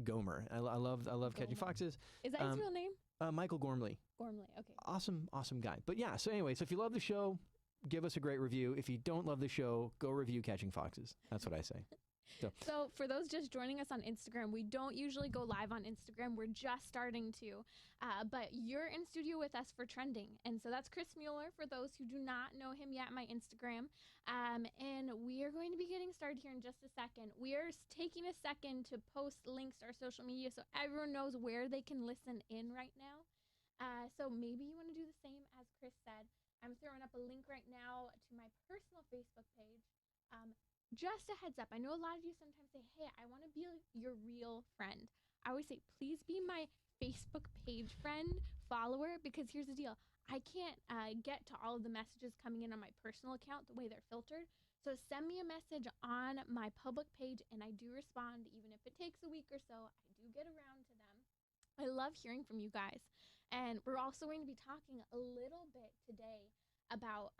Gomer. I love catching foxes. Is that his real name? Michael Gormley. Gormley, okay. Awesome guy. But yeah, so anyway, so if you love the show, give us a great review. If you don't love the show, go review Catching Foxes. That's what I say. So for those just joining us on Instagram, we don't usually go live on Instagram. We're just starting to. But you're in studio with us for Trending. And so that's Chris Mueller, for those who do not know him yet, my Instagram. And we are going to be getting started here in just a second. We are taking a second to post links to our social media so everyone knows where they can listen in right now. So maybe you want to do the same as Chris said. I'm throwing up a link right now to my personal Facebook page. Just a heads up, I know a lot of you sometimes say, hey, I want to be your real friend. I always say, please be my Facebook page friend, follower, because here's the deal. I can't get to all of the messages coming in on my personal account the way they're filtered. So send me a message on my public page, and I do respond, even if it takes a week or so. I do get around to them. I love hearing from you guys. And we're also going to be talking a little bit today about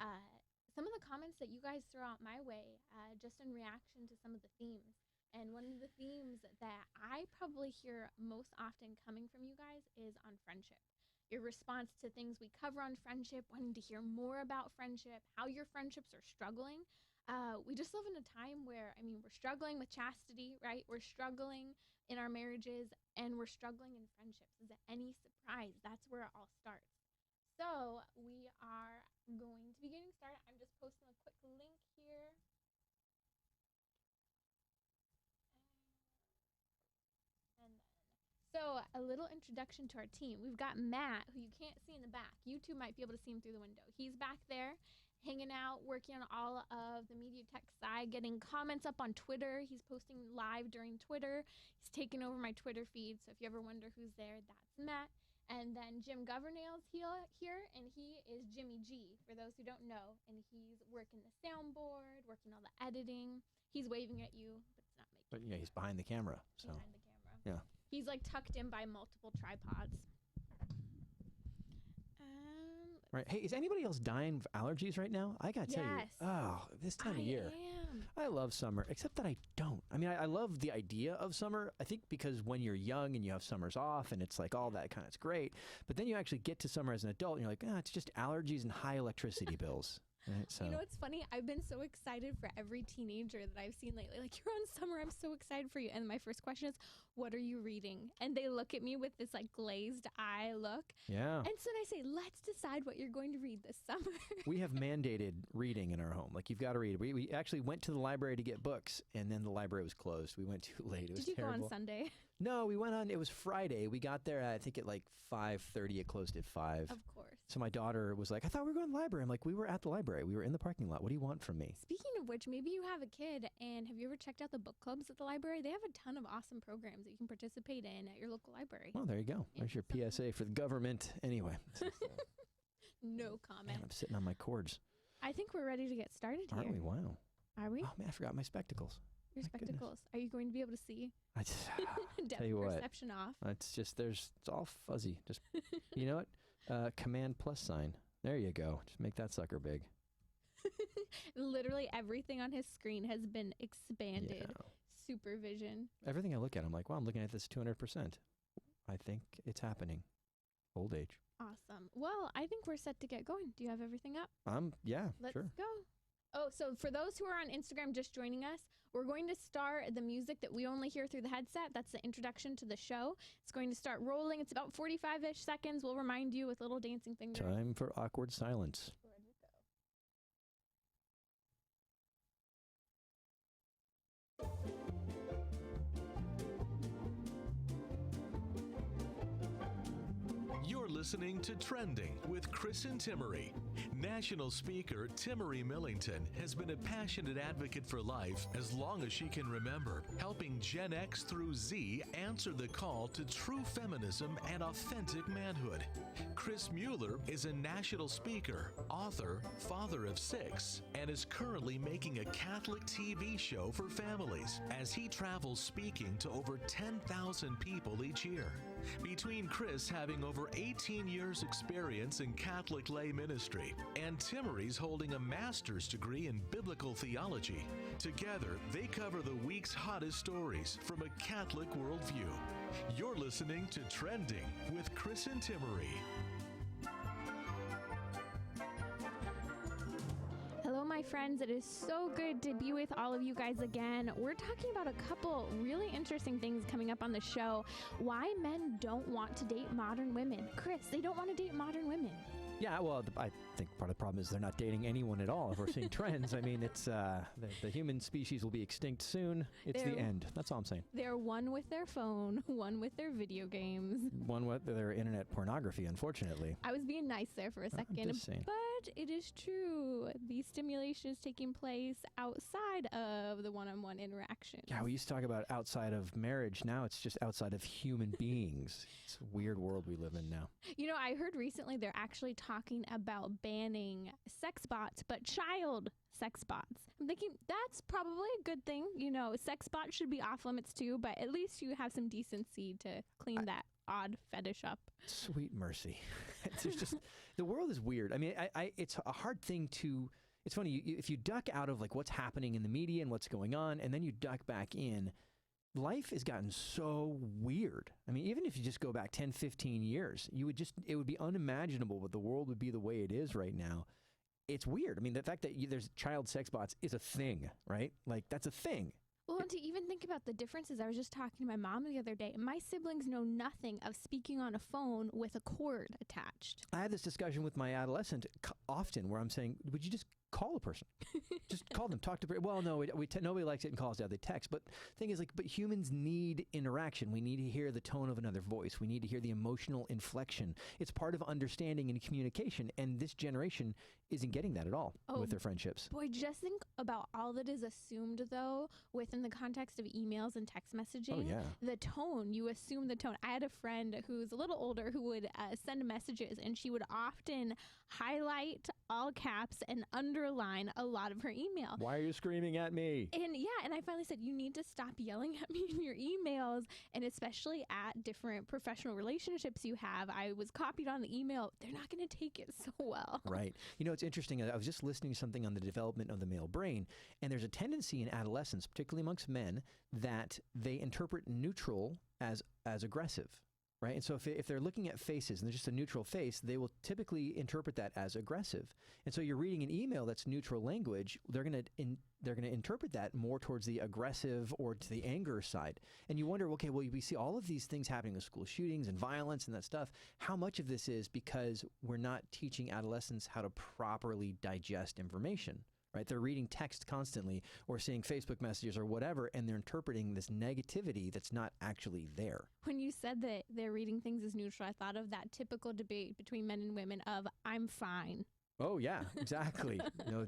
some of the comments that you guys throw out my way, just in reaction to some of the themes. And one of the themes that I probably hear most often coming from you guys is on friendship. Your response to things we cover on friendship, wanting to hear more about friendship, how your friendships are struggling. We just live in a time where, we're struggling with chastity, right? We're struggling in our marriages, and we're struggling in friendships. Is it any surprise? That's where it all starts. So we are going to be getting started. I'm just posting a quick link here. So a little introduction to our team. We've got Matt, who you can't see in the back. You two might be able to see him through the window. He's back there hanging out, working on all of the media tech side, getting comments up on Twitter. He's posting live during Twitter. He's taking over my Twitter feed. So if you ever wonder who's there, that's Matt. And then Jim Governail's here, and he is Jimmy G, for those who don't know. And he's working the soundboard, working all the editing. He's waving at you, but it's not making. But yeah, he's behind the camera. So behind the camera. Yeah. He's like tucked in by multiple tripods. Right. Hey, is anybody else dying of allergies right now? I gotta tell you, this time of year. I love summer, except that I don't. I love the idea of summer. I think because when you're young and you have summers off and it's like all that kind of, it's great. But then you actually get to summer as an adult and you're like, it's just allergies and high electricity bills. Right, so. You know what's funny? I've been so excited for every teenager that I've seen lately. Like, you're on summer, I'm so excited for you. And my first question is, what are you reading? And they look at me with this like glazed eye look. Yeah. And so I say, let's decide what you're going to read this summer. We have mandated reading in our home. Like, you've got to read. We actually went to the library to get books, and then the library was closed. We went too late. It was terrible. Did you go on Sunday? No, we went on, it was Friday. We got there, I think at like 5:30. It closed at 5. Of course. So my daughter was like, I thought we were going to the library. I'm like, we were at the library. We were in the parking lot. What do you want from me? Speaking of which, maybe you have a kid, and have you ever checked out the book clubs at the library? They have a ton of awesome programs that you can participate in at your local library. Well, there you go. Yeah, there's your PSA for the government. Anyway. No comment. Man, I'm sitting on my cords. I think we're ready to get started here. Aren't we? Wow. Are we? Oh, man, I forgot my spectacles. Your spectacles. Goodness. Are you going to be able to see? I just depth tell you perception off. It's just, it's all fuzzy. Just, you know what? Command plus sign. There you go. Just make that sucker big. Literally everything on his screen has been expanded. Yeah. Supervision. Everything I look at, I'm like, wow, I'm looking at this 200%. I think it's happening. Old age. Awesome. Well, I think we're set to get going. Do you have everything up? Yeah, Let's sure. go. Oh, so for those who are on Instagram just joining us, we're going to start the music that we only hear through the headset. That's the introduction to the show. It's going to start rolling. It's about 45-ish seconds. We'll remind you with little dancing fingers. Time for awkward silence. You're listening to Trending with Chris and Timmerie. National speaker Timmerie Millington has been a passionate advocate for life as long as she can remember, helping Gen X through Z answer the call to true feminism and authentic manhood. Chris Mueller is a national speaker, author, father of 6, and is currently making a Catholic TV show for families as he travels speaking to over 10,000 people each year. Between Chris having over 18 years experience in Catholic lay ministry And Timmerie's holding a master's degree in biblical theology. Together, they cover the week's hottest stories from a Catholic worldview. You're listening to Trending with Chris and Timmerie. Hello, my friends. It is so good to be with all of you guys again. We're talking about a couple really interesting things coming up on the show. Why men don't want to date modern women. Chris, they don't want to date modern women. Yeah, well, I think part of the problem is they're not dating anyone at all. If we're seeing trends, I mean, it's the human species will be extinct soon. It's the end. That's all I'm saying. They're one with their phone, one with their video games, one with their internet pornography, unfortunately. I was being nice there for a second, but it is true. The stimulation is taking place outside of the one-on-one interaction. Yeah, we used to talk about outside of marriage. Now it's just outside of human beings. It's a weird world we live in now. You know, I heard recently they're actually talking about banning sex bots, but child sex bots. I'm thinking that's probably a good thing. You know, sex bots should be off limits too, but at least you have some decency to clean that odd fetish up. Sweet mercy. There's just, the world is weird. I mean, it's a hard thing to, it's funny, if you duck out of like what's happening in the media and what's going on, and then you duck back in, life has gotten so weird. I mean, even if you just go back 10, 15 years, it would be unimaginable what the world would be the way it is right now. It's weird. I mean, the fact that there's child sex bots is a thing, right? Like, that's a thing. Well, and to even think about the differences, I was just talking to my mom the other day. My siblings know nothing of speaking on a phone with a cord attached. I had this discussion with my adolescent often where I'm saying, would you just call a person? Just call them, talk to them. Well, no, nobody likes it and calls out. They text. But the thing is, but humans need interaction. We need to hear the tone of another voice. We need to hear the emotional inflection. It's part of understanding and communication. And this generation isn't getting that at all with their friendships. Boy, just think about all that is assumed, though, within the context of emails and text messaging. Oh, yeah. The tone, you assume the tone. I had a friend who's a little older who would send messages, and she would often highlight all caps and underline a lot of her email. Why are you screaming at me? And I finally said, you need to stop yelling at me in your emails, and especially at different professional relationships you have. I was copied on the email. They're not going to take it so well. Right. You know, it's interesting. I was just listening to something on the development of the male brain, and there's a tendency in adolescence, particularly amongst men, that they interpret neutral as aggressive. Right. And so if they're looking at faces and there's just a neutral face, they will typically interpret that as aggressive. And so you're reading an email that's neutral language, they're going to interpret that more towards the aggressive or to the anger side. And you wonder, okay, well, we see all of these things happening with school shootings and violence and that stuff. How much of this is because we're not teaching adolescents how to properly digest information? Right? They're reading text constantly or seeing Facebook messages or whatever, and they're interpreting this negativity that's not actually there. When you said that they're reading things as neutral, I thought of that typical debate between men and women of, I'm fine. Oh, yeah, exactly.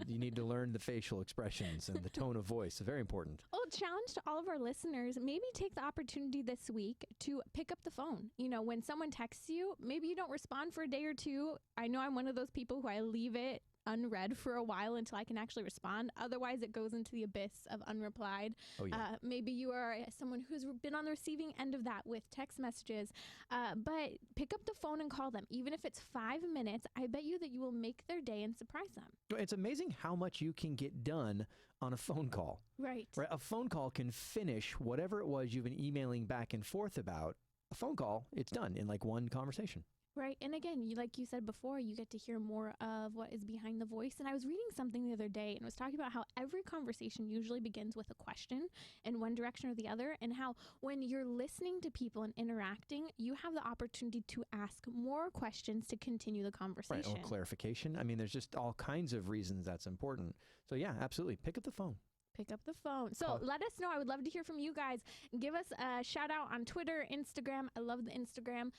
You need to learn the facial expressions and the tone of voice. It's very important. Oh, challenge to all of our listeners, maybe take the opportunity this week to pick up the phone. You know, when someone texts you, maybe you don't respond for a day or two. I know I'm one of those people who I leave it unread for a while until I can actually respond. Otherwise, it goes into the abyss of unreplied. Oh, yeah. Maybe you are someone who's been on the receiving end of that with text messages, but pick up the phone and call them. Even if it's 5 minutes, I bet you that you will make their day and surprise them. It's amazing how much you can get done on a phone call. Right. A phone call can finish whatever it was you've been emailing back and forth about. A phone call, it's done in like one conversation. Right. And again, like you said before, you get to hear more of what is behind the voice. And I was reading something the other day and was talking about how every conversation usually begins with a question in one direction or the other, and how when you're listening to people and interacting, you have the opportunity to ask more questions to continue the conversation. Right. Or clarification. I mean, there's just all kinds of reasons that's important. So yeah, absolutely. Pick up the phone. Pick up the phone. So let us know. I would love to hear from you guys. Give us a shout out on Twitter, Instagram. I love the Instagram.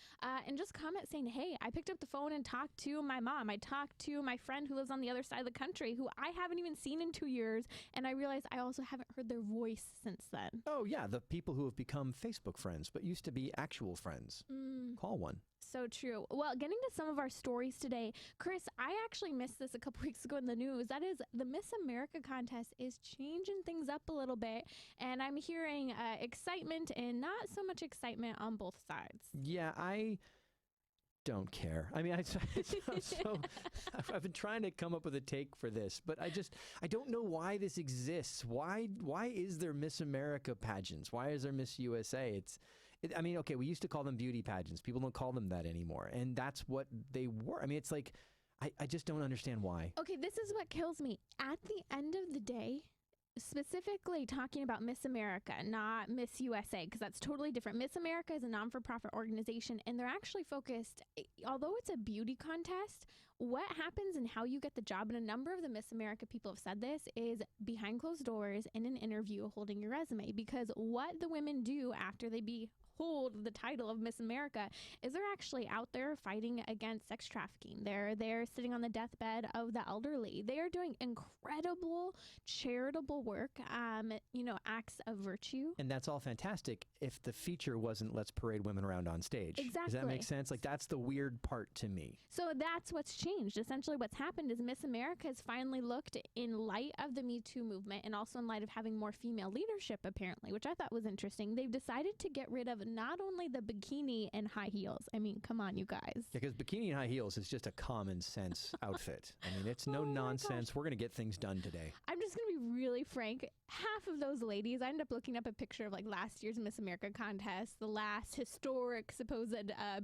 And just comment saying, hey, I picked up the phone and talked to my mom. I talked to my friend who lives on the other side of the country who I haven't even seen in 2 years. And I realized I also haven't heard their voice since then. Oh, yeah. The people who have become Facebook friends, but used to be actual friends. Call one. So true. Well, getting to some of our stories today, Chris, I actually missed this a couple weeks ago in the news. That is, the Miss America contest is changing things up a little bit, and I'm hearing excitement and not so much excitement on both sides. Yeah, don't care. I mean, I've been trying to come up with a take for this, but I don't know why this exists. Why is there Miss America pageants? Why is there Miss USA? I mean, okay, we used to call them beauty pageants. People don't call them that anymore. And that's what they were. I mean, it's like, I just don't understand why. Okay, this is what kills me. At the end of the day, specifically talking about Miss America, not Miss USA, because that's totally different. Miss America is a non-for-profit organization, and they're actually focused, although it's a beauty contest, what happens and how you get the job, and a number of the Miss America people have said this, is behind closed doors in an interview holding your resume. Because what the women do after they hold the title of Miss America is they're actually out there fighting against sex trafficking. They're sitting on the deathbed of the elderly. They are doing incredible charitable work, acts of virtue. And that's all fantastic if the feature wasn't let's parade women around on stage. Exactly. Does that make sense? Like, that's the weird part to me. So that's what's changed. Essentially what's happened is Miss America has finally looked, in light of the Me Too movement and also in light of having more female leadership apparently, which I thought was interesting, they've decided to get rid of not only the bikini and high heels. I mean, come on, you guys. Because bikini and high heels is just a common sense outfit. I mean, it's no nonsense. We're going to get things done today. I'm just going to be really frank. Half of those ladies, I ended up looking up a picture of like last year's Miss America contest, the last historic supposed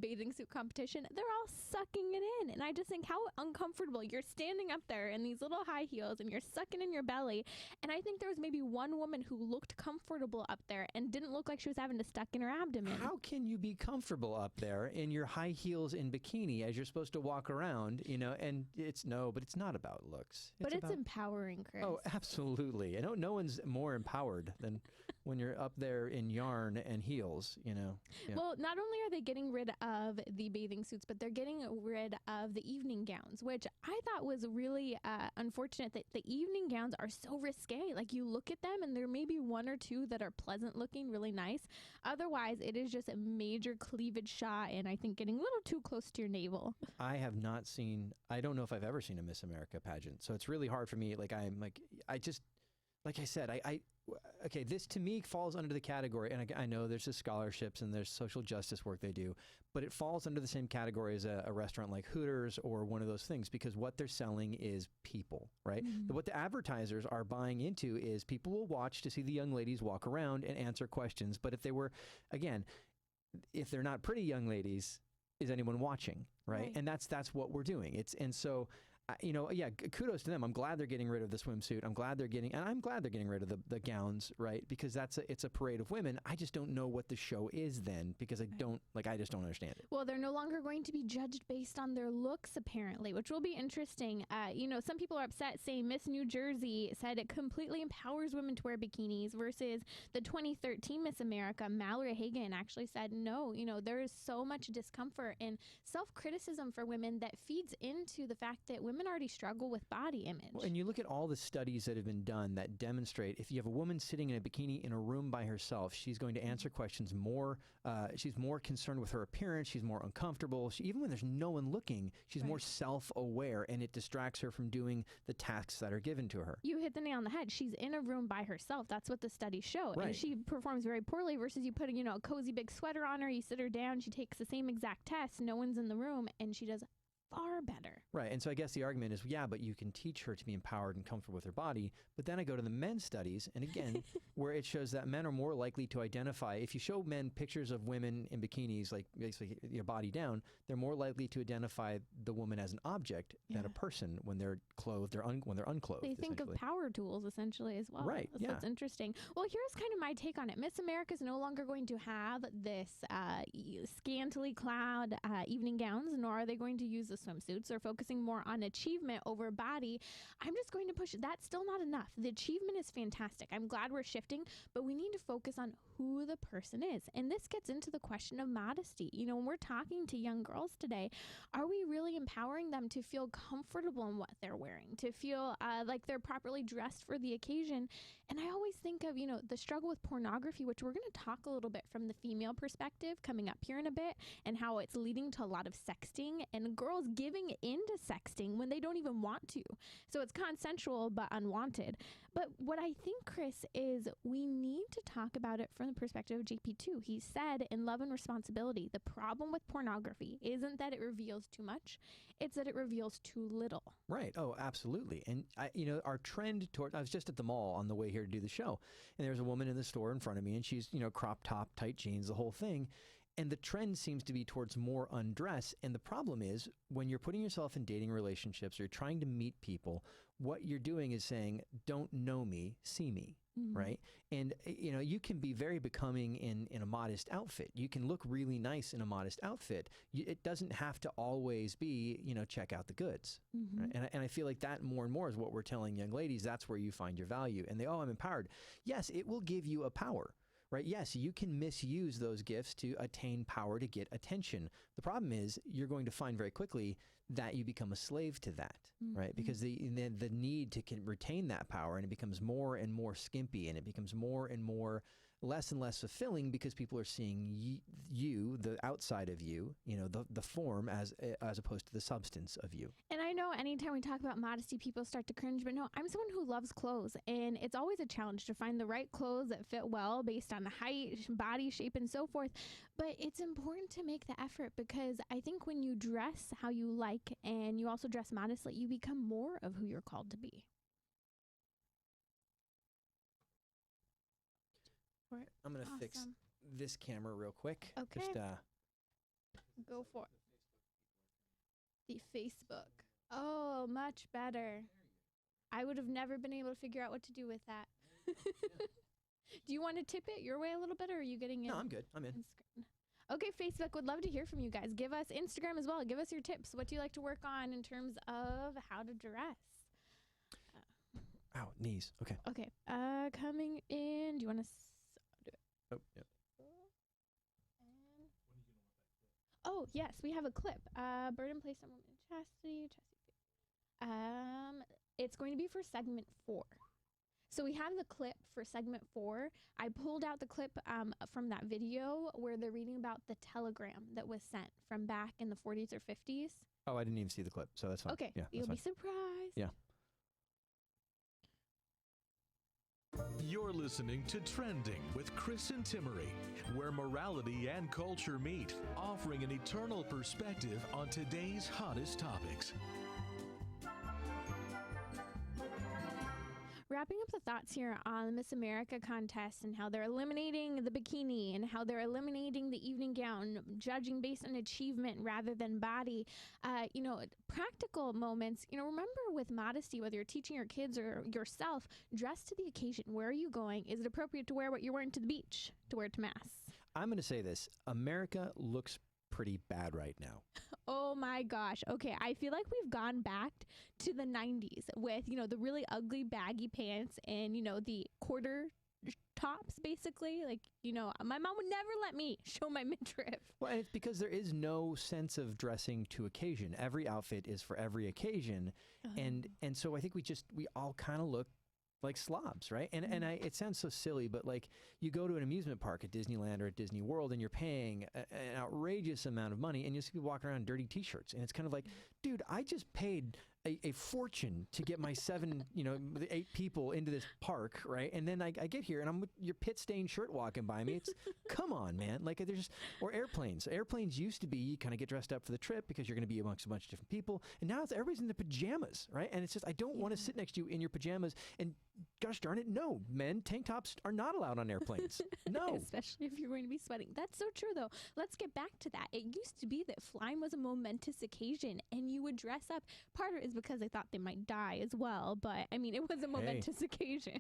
bathing suit competition. They're all sucking it in. And I just think how uncomfortable. You're standing up there in these little high heels and you're sucking in your belly. And I think there was maybe one woman who looked comfortable up there and didn't look like she was having to stuck in her abdomen. How can you be comfortable up there in your high heels and bikini as you're supposed to walk around, and it's not about looks. But it's empowering, Chris. Oh, absolutely. No one's more empowered than when you're up there in yarn and heels, Yeah. Well, not only are they getting rid of the bathing suits, but they're getting rid of the evening gowns, which I thought was really unfortunate that the evening gowns are so risque. Like, you look at them and there may be one or two that are pleasant looking, really nice. Otherwise, it is just a major cleavage shot and I think getting a little too close to your navel. I don't know if I've ever seen a Miss America pageant. So it's really hard for me. Okay, this to me falls under the category, and I know there's the scholarships and there's social justice work they do, but it falls under the same category as a restaurant like Hooters or one of those things, because what they're selling is people, right? Mm-hmm. What the advertisers are buying into is people will watch to see the young ladies walk around and answer questions, but if they're not pretty young ladies, is anyone watching, right? And that's what we're doing. Kudos to them. I'm glad they're getting rid of the swimsuit. I'm glad they're getting rid of the gowns, right? Because it's a parade of women. I just don't know what the show is then, because I just don't understand it. Well, they're no longer going to be judged based on their looks, apparently, which will be interesting. Some people are upset saying Miss New Jersey said it completely empowers women to wear bikinis versus the 2013 Miss America, Mallory Hagan, actually said, no, there is so much discomfort and self-criticism for women that feeds into the fact that women already struggle with body image. Well, and you look at all the studies that have been done that demonstrate if you have a woman sitting in a bikini in a room by herself, she's going to answer questions more. She's more concerned with her appearance. She's more uncomfortable. Even when there's no one looking, she's more self-aware, and it distracts her from doing the tasks that are given to her. You hit the nail on the head. She's in a room by herself. That's what the studies show. Right. And she performs very poorly versus you put a cozy big sweater on her, you sit her down, she takes the same exact test, no one's in the room, and she does far better. Right. And so I guess the argument is, but you can teach her to be empowered and comfortable with her body. But then I go to the men's studies, and again, where it shows that men are more likely to identify, if you show men pictures of women in bikinis, like basically body down, they're more likely to identify the woman as an object than a person when they're clothed or when they're unclothed. They think of power tools essentially as well. Right. That's interesting. Well, here's kind of my take on it. Miss America is no longer going to have this scantily clad evening gowns, nor are they going to use the swimsuits. They're focusing more on achievement over body. I'm just going to push it. That's still not enough. The achievement is fantastic. I'm glad we're shifting, but we need to focus on who the person is. And this gets into the question of modesty. When we're talking to young girls today, are we really empowering them to feel comfortable in what they're wearing, to feel like they're properly dressed for the occasion? And I always think of, the struggle with pornography, which we're going to talk a little bit from the female perspective coming up here in a bit, and how it's leading to a lot of sexting and girls giving into sexting when they don't even want to. So it's consensual but unwanted. But what I think, Chris, is we need to talk about it from the perspective of JP2. He said in Love and Responsibility, the problem with pornography isn't that it reveals too much, it's that it reveals too little. Right. Oh, absolutely. And, our trend toward, I was just at the mall on the way here to do the show, and there's a woman in the store in front of me, and she's, crop top, tight jeans, the whole thing. And the trend seems to be towards more undress. And the problem is when you're putting yourself in dating relationships or you're trying to meet people, what you're doing is saying, don't know me, see me. Mm-hmm. Right. And, you can be very becoming in a modest outfit. You can look really nice in a modest outfit. It doesn't have to always be, check out the goods. Mm-hmm. Right? And I feel like that more and more is what we're telling young ladies. That's where you find your value. And I'm empowered. Yes, it will give you a power. Right? Yes, you can misuse those gifts to attain power, to get attention. The problem is you're going to find very quickly that you become a slave to that, mm-hmm. right? Because the need to retain that power, and it becomes more and more skimpy, and it becomes more and more less and less fulfilling because people are seeing you, the outside of you, the form as opposed to the substance of you. And I know anytime we talk about modesty, people start to cringe, but no, I'm someone who loves clothes, and it's always a challenge to find the right clothes that fit well based on the height, body shape, and so forth. But it's important to make the effort, because I think when you dress how you like and you also dress modestly, you become more of who you're called to be. I'm going to fix this camera real quick. Okay. Just, go for it. The Facebook. Oh, much better. I would have never been able to figure out what to do with that. Do you want to tip it your way a little bit, or are you getting in? No, I'm good. I'm in. Okay, Facebook, would love to hear from you guys. Give us Instagram as well. Give us your tips. What do you like to work on in terms of how to dress? Ow, knees. Okay. Okay. Coming in. Do you want to... Oh, yeah. Oh, yes, we have a clip. Burden placed on women in chastity. It's going to be for segment 4. So we have the clip for segment 4. I pulled out the clip from that video where they're reading about the telegram that was sent from back in the 40s or 50s. Oh, I didn't even see the clip, so that's fine. Okay, yeah, you'll be surprised. Yeah. You're listening to Trending with Chris and Timmerie, where morality and culture meet, offering an eternal perspective on today's hottest topics. Wrapping up the thoughts here on the Miss America contest and how they're eliminating the bikini and how they're eliminating the evening gown, judging based on achievement rather than body. Practical moments, remember with modesty, whether you're teaching your kids or yourself, dress to the occasion. Where are you going? Is it appropriate to wear what you're wearing to the beach, to wear to mass? I'm going to say this. America looks pretty bad right now. Oh my gosh. Okay, I feel like we've gone back to the 90s with, the really ugly baggy pants and, the quarter tops, basically. Like, my mom would never let me show my midriff. Well, and it's because there is no sense of dressing to occasion. Every outfit is for every occasion. And so I think we all kind of look like slobs, right? And it sounds so silly, but like you go to an amusement park at Disneyland or at Disney World and you're paying an outrageous amount of money, and you see people walking around in dirty t-shirts, and it's kind of like, dude, I just paid a fortune to get my 8 people into this park, right? And then I get here and I'm with your pit stained shirt walking by me. It's come on, man. Like or airplanes. Airplanes used to be you kind of get dressed up for the trip because you're going to be amongst a bunch of different people, and now everybody's in their pajamas, right? And it's just, I don't want to sit next to you in your pajamas. And gosh darn it, no, men, tank tops are not allowed on airplanes. No. Especially if you're going to be sweating. That's so true, though. Let's get back to that. It used to be that flying was a momentous occasion, and you would dress up. Part of it is because they thought they might die as well, but I mean, it was a momentous occasion.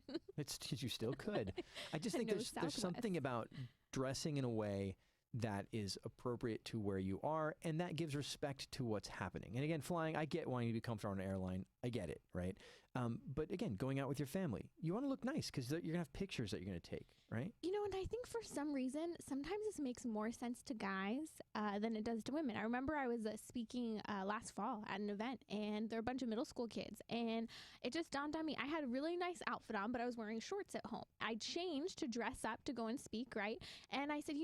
You still could. I just think there's something about dressing in a way that is appropriate to where you are, and that gives respect to what's happening. And again, flying, I get wanting to be comfortable on an airline. I get it, right? But again, going out with your family, you want to look nice because you're going to have pictures that you're going to take, right? And I think for some reason, sometimes this makes more sense to guys than it does to women. I remember I was speaking last fall at an event, and there were a bunch of middle school kids, and it just dawned on me. I had a really nice outfit on, but I was wearing shorts at home. I changed to dress up to go and speak, right? And I said,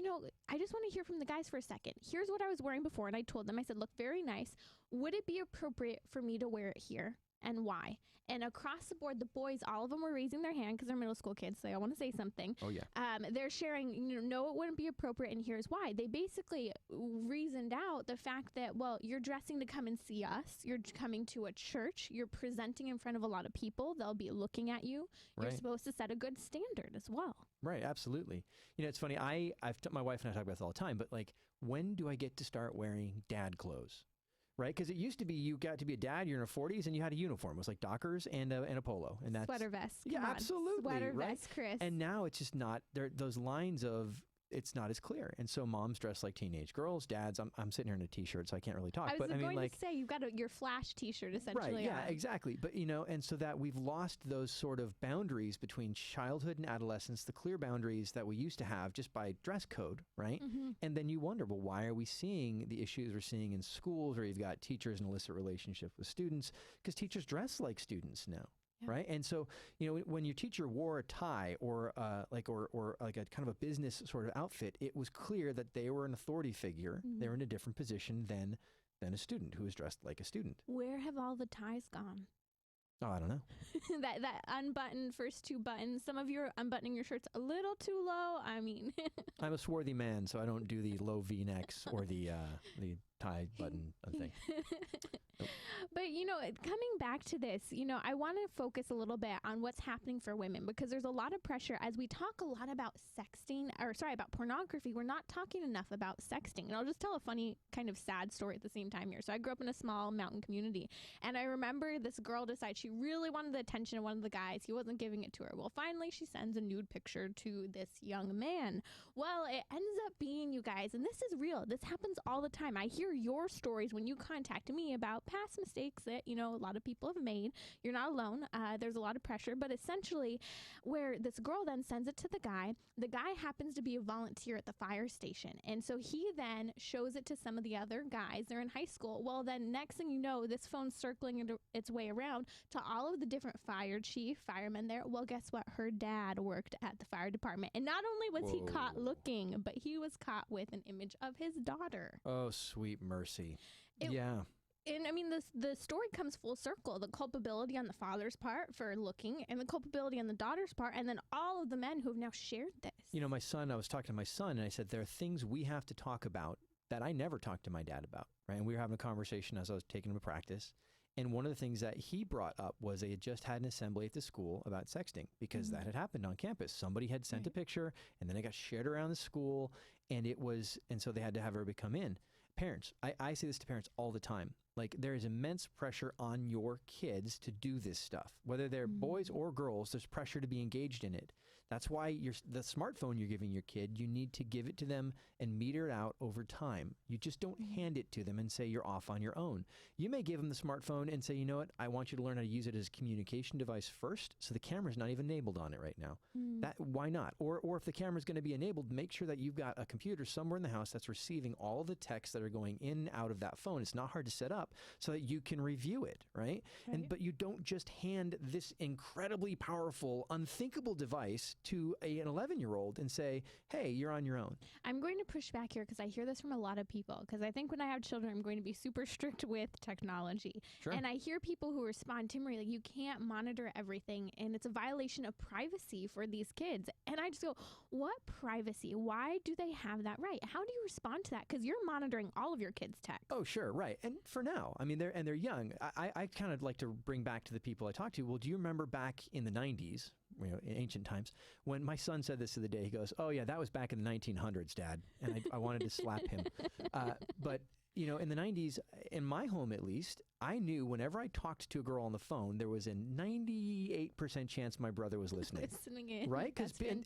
I just want to hear from the guys for a second. Here's what I was wearing before, and I told them, I said, look very nice. Would it be appropriate for me to wear it here? and why. And across the board, the boys, all of them were raising their hand because they're middle school kids, so I want to say something. Oh, yeah. They're sharing, no, it wouldn't be appropriate, and here's why. They basically reasoned out the fact that, well, you're dressing to come and see us. You're coming to a church. You're presenting in front of a lot of people. They'll be looking at you. You're supposed to set a good standard as well. Right, absolutely. It's funny. My wife and I talk about this all the time, but like, when do I get to start wearing dad clothes? Right, because it used to be you got to be a dad, you're in your 40s, and you had a uniform. It was like Dockers and a polo, and that's sweater vest. Yeah, absolutely. Sweater right? vest, Chris. And now it's just not there. Those lines of it's not as clear, and so moms dress like teenage girls. Dads, I'm sitting here in a t-shirt, so I can't really talk. I was going to say you've got your Flash t-shirt essentially. Right? Yeah, on. exactly. But and so that we've lost those sort of boundaries between childhood and adolescence, the clear boundaries that we used to have just by dress code, right? Mm-hmm. And then you wonder, well, why are we seeing the issues we're seeing in schools, where you've got teachers in illicit relationship with students? Because teachers dress like students now. Yeah. Right. And so, when your teacher wore a tie or like a kind of a business sort of outfit, it was clear that they were an authority figure. Mm-hmm. They were in a different position than a student who was dressed like a student. Where have all the ties gone? Oh, I don't know. that unbuttoned first two buttons. Some of you are unbuttoning your shirts a little too low. I mean, I'm a swarthy man, so I don't do the low V-necks or the tie button thing. Nope. But, coming back to this, I want to focus a little bit on what's happening for women, because there's a lot of pressure as we talk a lot about about pornography. We're not talking enough about sexting. And I'll just tell a funny kind of sad story at the same time here. So I grew up in a small mountain community, and I remember this girl decided she really wanted the attention of one of the guys. He wasn't giving it to her. Well, finally she sends a nude picture to this young man. Well, it ends up being, you guys, and this is real. This happens all the time. I hear your stories when you contact me about past mistakes that, a lot of people have made. You're not alone. There's a lot of pressure, but essentially where this girl then sends it to the guy happens to be a volunteer at the fire station. And so he then shows it to some of the other guys. They're in high school. Well, then next thing you know, this phone's circling its way around to all of the different fire chief, firemen there. Well, guess what? Her dad worked at the fire department. And not only was he caught looking, but he was caught with an image of his daughter. Oh, sweet mercy. Yeah. And I mean, the story comes full circle. The culpability on the father's part for looking, and the culpability on the daughter's part, and then all of the men who have now shared this. My son, I was talking to my son, and I said, there are things we have to talk about that I never talked to my dad about, right? And we were having a conversation as I was taking him to practice. And one of the things that he brought up was they had just had an assembly at the school about sexting, because that had happened on campus. Somebody had sent a picture, and then it got shared around the school, and so they had to have everybody come in. Parents, I say this to parents all the time. Like, there is immense pressure on your kids to do this stuff. Whether they're boys or girls, there's pressure to be engaged in it. That's why the smartphone you're giving your kid, you need to give it to them and meter it out over time. You just don't hand it to them and say you're off on your own. You may give them the smartphone and say, you know what, I want you to learn how to use it as a communication device first, so the camera's not even enabled on it right now. Why not? Or if the camera's going to be enabled, make sure that you've got a computer somewhere in the house that's receiving all the texts that are going in and out of that phone. It's not hard to set up so that you can review it, right? But you don't just hand this incredibly powerful, unthinkable device to an 11-year-old and say, hey, you're on your own. I'm going to push back here because I hear this from a lot of people, because I think when I have children, I'm going to be super strict with technology. Sure. And I hear people who respond, Timmerie, like, you can't monitor everything, and it's a violation of privacy for these kids. And I just go, what privacy? Why do they have that right? How do you respond to that? Because you're monitoring all of your kids' tech. Oh, sure, right. And for now, I mean, they're young. I kind of like to bring back to the people I talk to, well, do you remember back in the 90s, in ancient times, when my son said this the other day? He goes, oh, yeah, that was back in the 1900s, Dad. And I wanted to slap him. But in the 90s, in my home at least, I knew whenever I talked to a girl on the phone, there was a 98% chance my brother was listening. Listening in. Right?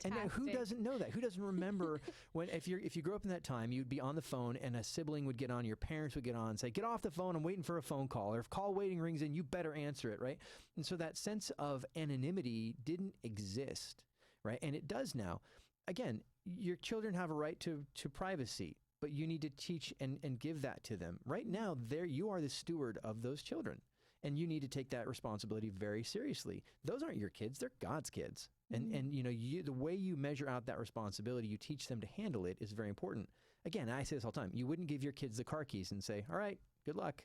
And who doesn't know that? Who doesn't remember when, if you grew up in that time, you'd be on the phone and a sibling would get on, your parents would get on and say, get off the phone, I'm waiting for a phone call. Or if call waiting rings in, you better answer it, right? And so that sense of anonymity didn't exist, right? And it does now. Again, your children have a right to privacy, but you need to teach and give that to them. Right now, you are the steward of those children, and you need to take that responsibility very seriously. Those aren't your kids, they're God's kids. And the way you measure out that responsibility, you teach them to handle it, is very important. Again, I say this all the time. You wouldn't give your kids the car keys and say, all right, good luck.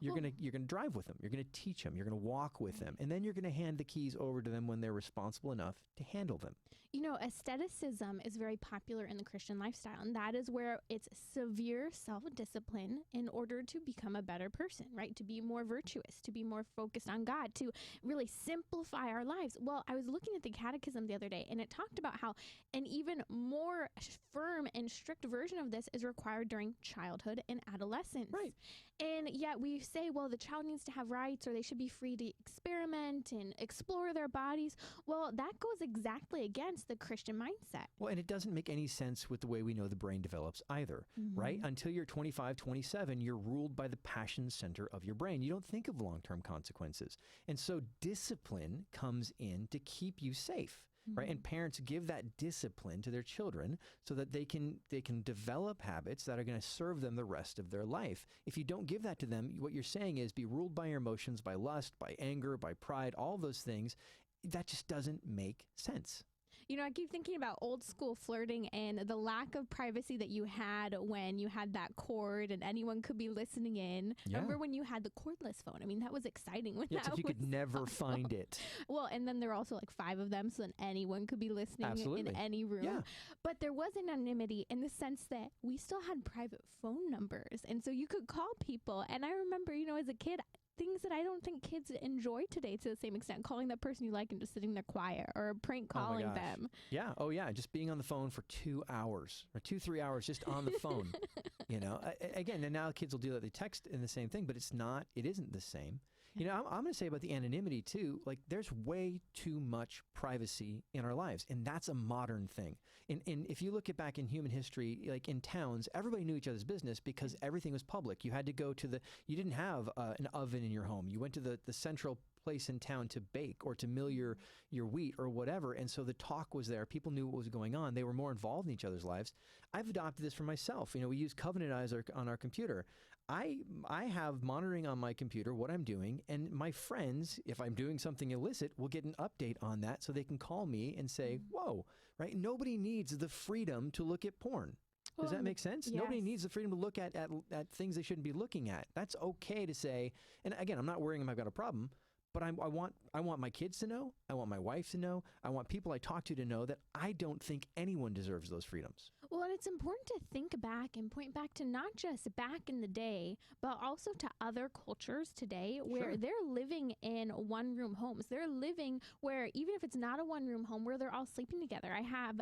You're gonna drive with them. You're gonna teach them. You're gonna walk with them, and then you're gonna hand the keys over to them when they're responsible enough to handle them. You know, asceticism is very popular in the Christian lifestyle, and that is where it's severe self-discipline in order to become a better person, right? To be more virtuous, to be more focused on God, to really simplify our lives. Well, I was looking at the catechism the other day, and it talked about how an even more firm and strict version of this is required during childhood and adolescence. Right. And yet we say, well, the child needs to have rights, or they should be free to experiment and explore their bodies. Well, that goes exactly against the Christian mindset. Well, and it doesn't make any sense with the way we know the brain develops either, right? Until you're 25, 27, you're ruled by the passion center of your brain. You don't think of long-term consequences. And so discipline comes in to keep you safe. Right. And parents give that discipline to their children so that they can develop habits that are going to serve them the rest of their life. If you don't give that to them, what you're saying is be ruled by your emotions, by lust, by anger, by pride, all those things. That just doesn't make sense. You know, I keep thinking about old school flirting and the lack of privacy that you had when you had that cord and anyone could be listening in. Yeah. Remember when you had the cordless phone? I mean, that was exciting. When it's like you could never find it. Well, and then there were also like 5 of them, so then anyone could be listening in any room. Yeah. But there was anonymity in the sense that we still had private phone numbers. And so you could call people. And I remember, you know, as a kid, things that I don't think kids enjoy today to the same extent, calling that person you like and just sitting there quiet, or prank calling them. Yeah. Oh yeah. Just being on the phone for 2 hours or 2-3 hours just on the phone, you know, again, and now kids will do that. They text in the same thing, but it isn't the same. You know, I'm going to say about the anonymity too, like there's way too much privacy in our lives, and that's a modern thing. And if you look back in human history, like in towns, everybody knew each other's business because everything was public. You had to go to you didn't have an oven in your home. You went to the central place in town to bake or to mill your wheat or whatever. And so the talk was there. People knew what was going on. They were more involved in each other's lives. I've adopted this for myself. You know, we use Covenant Eyes on our computer. I have monitoring on my computer what I'm doing, and my friends, if I'm doing something illicit, will get an update on that so they can call me and say, whoa, right? Nobody needs the freedom to look at porn. Does that make sense? Yes. Nobody needs the freedom to look at things they shouldn't be looking at. That's okay to say. And again, I'm not worrying if I've got a problem, but I want my kids to know. I want my wife to know. I want people I talk to know that I don't think anyone deserves those freedoms. Well, and it's important to think back and point back to not just back in the day, but also to other cultures today where they're living in one-room homes. They're living where, even if it's not a one-room home, where they're all sleeping together.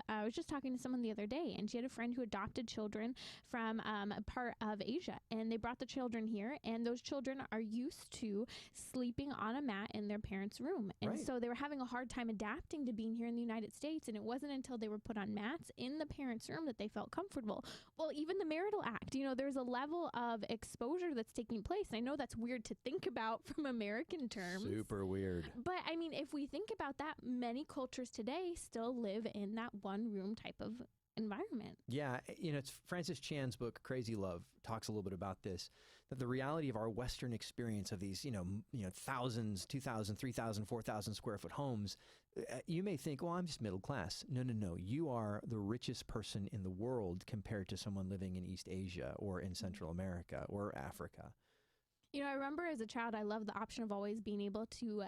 I was just talking to someone the other day, and she had a friend who adopted children from a part of Asia, and they brought the children here, and those children are used to sleeping on a mat in their parents' room. And so they were having a hard time adapting to being here in the United States, and it wasn't until they were put on mats in the parents' room that they felt comfortable. Well, even the marital act, you know, there's a level of exposure that's taking place. I know that's weird to think about from American terms. Super weird. But I mean, if we think about that, many cultures today still live in that one room type of environment. Yeah, you know, it's Francis Chan's book, Crazy Love, talks a little bit about this, that the reality of our Western experience of these, you know, thousands, 2,000, 3,000, 4,000 square foot homes, you may think, well, I'm just middle class. No. You are the richest person in the world compared to someone living in East Asia or in Central America or Africa. You know, I remember as a child, I loved the option of always being able to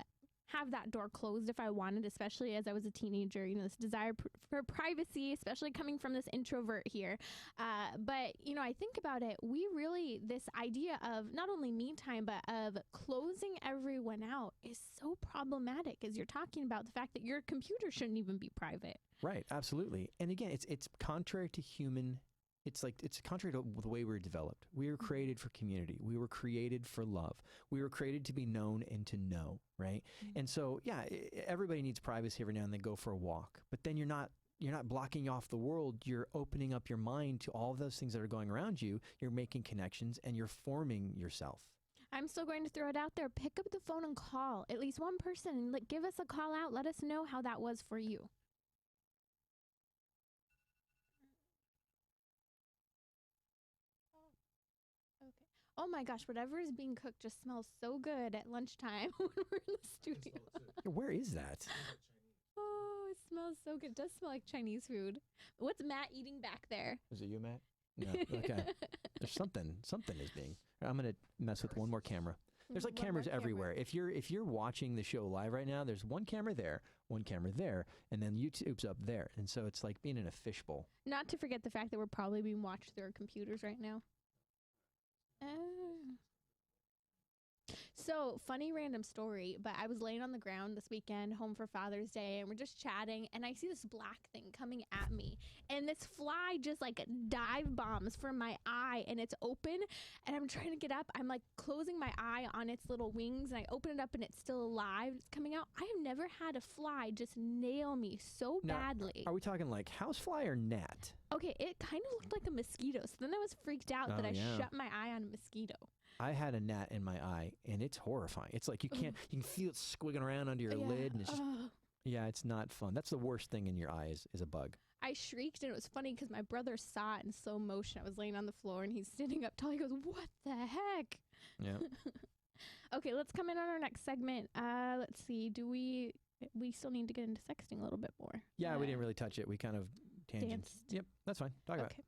have that door closed if I wanted, especially as I was a teenager, you know, this desire for privacy, especially coming from this introvert here. But, you know, I think about it, this idea of not only me time, but of closing everyone out is so problematic, as you're talking about the fact that your computer shouldn't even be private. Right. Absolutely. And again, it's contrary to human. It's contrary to the way we were developed. We were created for community. We were created for love. We were created to be known and to know, right? Mm-hmm. And so, yeah, everybody needs privacy every now and then. Go for a walk, but then you're not blocking off the world. You're opening up your mind to all of those things that are going around you. You're making connections and you're forming yourself. I'm still going to throw it out there. Pick up the phone and call at least one person. Give us a call out. Let us know how that was for you. Oh my gosh, whatever is being cooked just smells so good at lunchtime when we're in the studio. Where is that? Oh, it smells so good. It does smell like Chinese food. What's Matt eating back there? Is it you, Matt? No. Okay. There's something is being. I'm going to mess with one more camera. There's like cameras everywhere. If you're watching the show live right now, there's one camera there, and then YouTube's up there. And so it's like being in a fishbowl. Not to forget the fact that we're probably being watched through our computers right now. So, funny random story, but I was laying on the ground this weekend, home for Father's Day, and we're just chatting, and I see this black thing coming at me, and this fly just like dive bombs from my eye, and it's open, and I'm trying to get up. I'm like closing my eye on its little wings, and I open it up, and it's still alive. It's coming out. I have never had a fly just nail me so badly. Are we talking like housefly or gnat? Okay, it kind of looked like a mosquito, so then I was freaked out that I shut my eye on a mosquito. I had a gnat in my eye, and it's horrifying. It's like you can feel it squigging around under your lid, and it's just, it's not fun. That's the worst thing in your eye is a bug. I shrieked, and it was funny because my brother saw it in slow motion. I was laying on the floor, and he's sitting up tall. He goes, "What the heck?" Yeah. Okay, let's come in on our next segment. Let's see. Do we still need to get into sexting a little bit more? Yeah, we didn't really touch it. We kind of tangents. Yep, that's fine. Talk about it.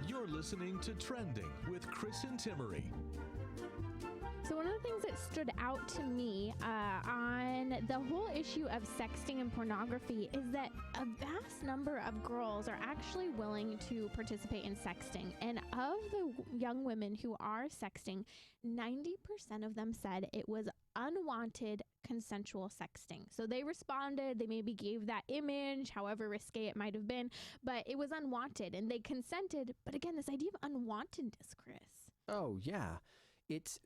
You're listening to Trending with Chris and Timmerie. So one of the things that stood out to me on the whole issue of sexting and pornography is that a vast number of girls are actually willing to participate in sexting. And of the young women who are sexting, 90% of them said it was unwanted consensual sexting. So they responded, they maybe gave that image, however risque it might have been, but it was unwanted and they consented. But again, this idea of unwantedness, Chris. Oh, yeah. It's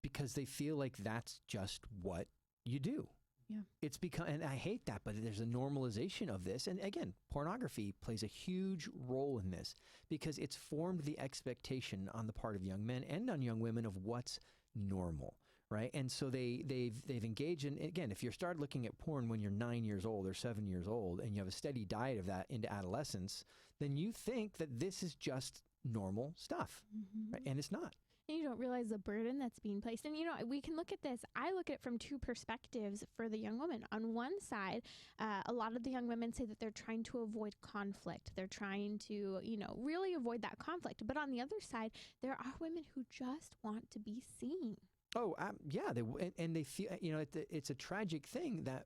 because they feel like that's just what you do. Yeah. It's because, and I hate that, but there's a normalization of this. And again, pornography plays a huge role in this because it's formed the expectation on the part of young men and on young women of what's normal. Right. And so they've engaged in, again, if you start looking at porn when you're 9 years old or 7 years old and you have a steady diet of that into adolescence, then you think that this is just normal stuff. Mm-hmm. Right? And it's not. And you don't realize the burden that's being placed. And, we can look at this. I look at it from two perspectives for the young woman. On one side, a lot of the young women say that they're trying to avoid conflict. They're trying to, really avoid that conflict. But on the other side, there are women who just want to be seen. Oh, yeah. They feel, it's a tragic thing that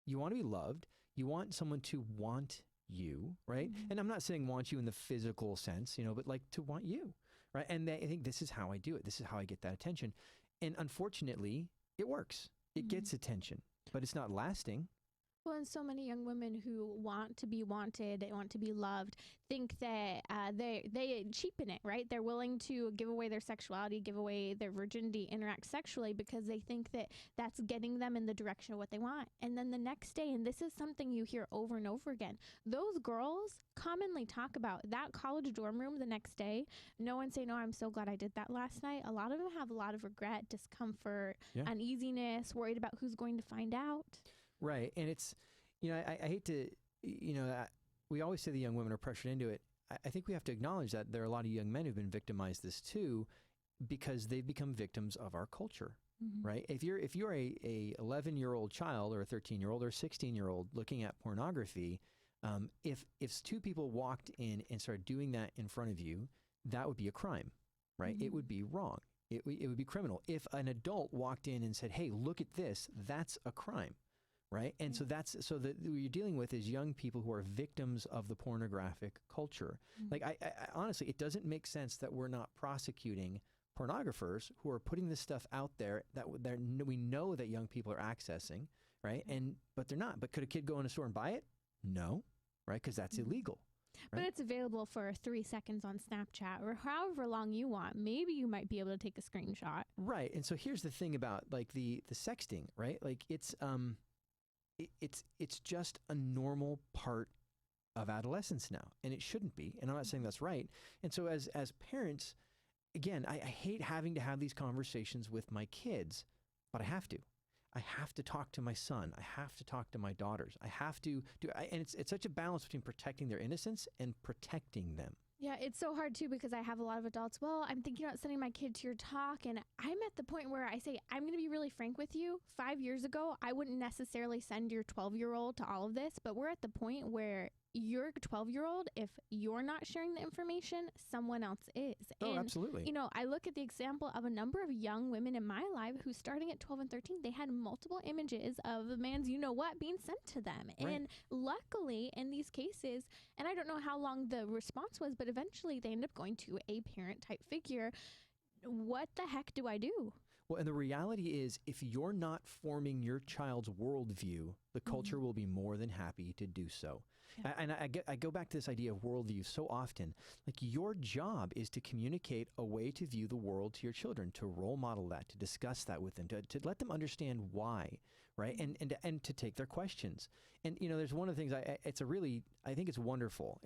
you want to be loved. You want someone to want you, right? Mm-hmm. And I'm not saying want you in the physical sense, but like to want you, right? And I think this is how I do it. This is how I get that attention. And unfortunately, it works. It gets attention, but it's not lasting. Well, and so many young women who want to be wanted, they want to be loved, think that they cheapen it, right? They're willing to give away their sexuality, give away their virginity, interact sexually because they think that that's getting them in the direction of what they want. And then the next day, and this is something you hear over and over again, those girls commonly talk about that college dorm room the next day. No one say, "No, I'm so glad I did that last night." A lot of them have a lot of regret, discomfort, uneasiness, worried about who's going to find out. Right. And it's, I hate to, we always say the young women are pressured into it. I think we have to acknowledge that there are a lot of young men who've been victimized this too, because they've become victims of our culture, right? If you're a 11-year-old child or a 13-year-old or a 16-year-old looking at pornography, if two people walked in and started doing that in front of you, that would be a crime, right? Mm-hmm. It would be wrong. It would be criminal. If an adult walked in and said, "Hey, look at this," that's a crime. Right. And so so what you're dealing with is young people who are victims of the pornographic culture. Mm-hmm. Like, I honestly, it doesn't make sense that we're not prosecuting pornographers who are putting this stuff out there that we know that young people are accessing. Right. But they're not. But could a kid go in a store and buy it? No. Right. Because that's illegal. Right? But it's available for 3 seconds on Snapchat or however long you want. Maybe you might be able to take a screenshot. Right. And so here's the thing about like the sexting. Right. Like it's just a normal part of adolescence now, and it shouldn't be. And I'm not saying that's right. And so as parents, again, I hate having to have these conversations with my kids, but I have to. I have to talk to my son. I have to talk to my daughters. I have to and it's such a balance between protecting their innocence and protecting them. Yeah, it's so hard too because I have a lot of adults. Well, I'm thinking about sending my kid to your talk, and I'm at the point where I say, I'm going to be really frank with you. 5 years ago, I wouldn't necessarily send your 12-year-old to all of this, but we're at the point where your 12-year-old, if you're not sharing the information, someone else is. Oh, and, absolutely. You know, I look at the example of a number of young women in my life who, starting at 12 and 13, they had multiple images of the man's you-know-what being sent to them. Right. And luckily, in these cases, and I don't know how long the response was, but eventually they end up going to a parent-type figure. What the heck do I do? Well, and the reality is, if you're not forming your child's worldview, the culture will be more than happy to do so. Yeah. And I go back to this idea of worldview so often. Like, your job is to communicate a way to view the world to your children, to role model that, to discuss that with them, to let them understand why, right? And to take their questions. And, you know, there's one of the things, I think it's wonderful.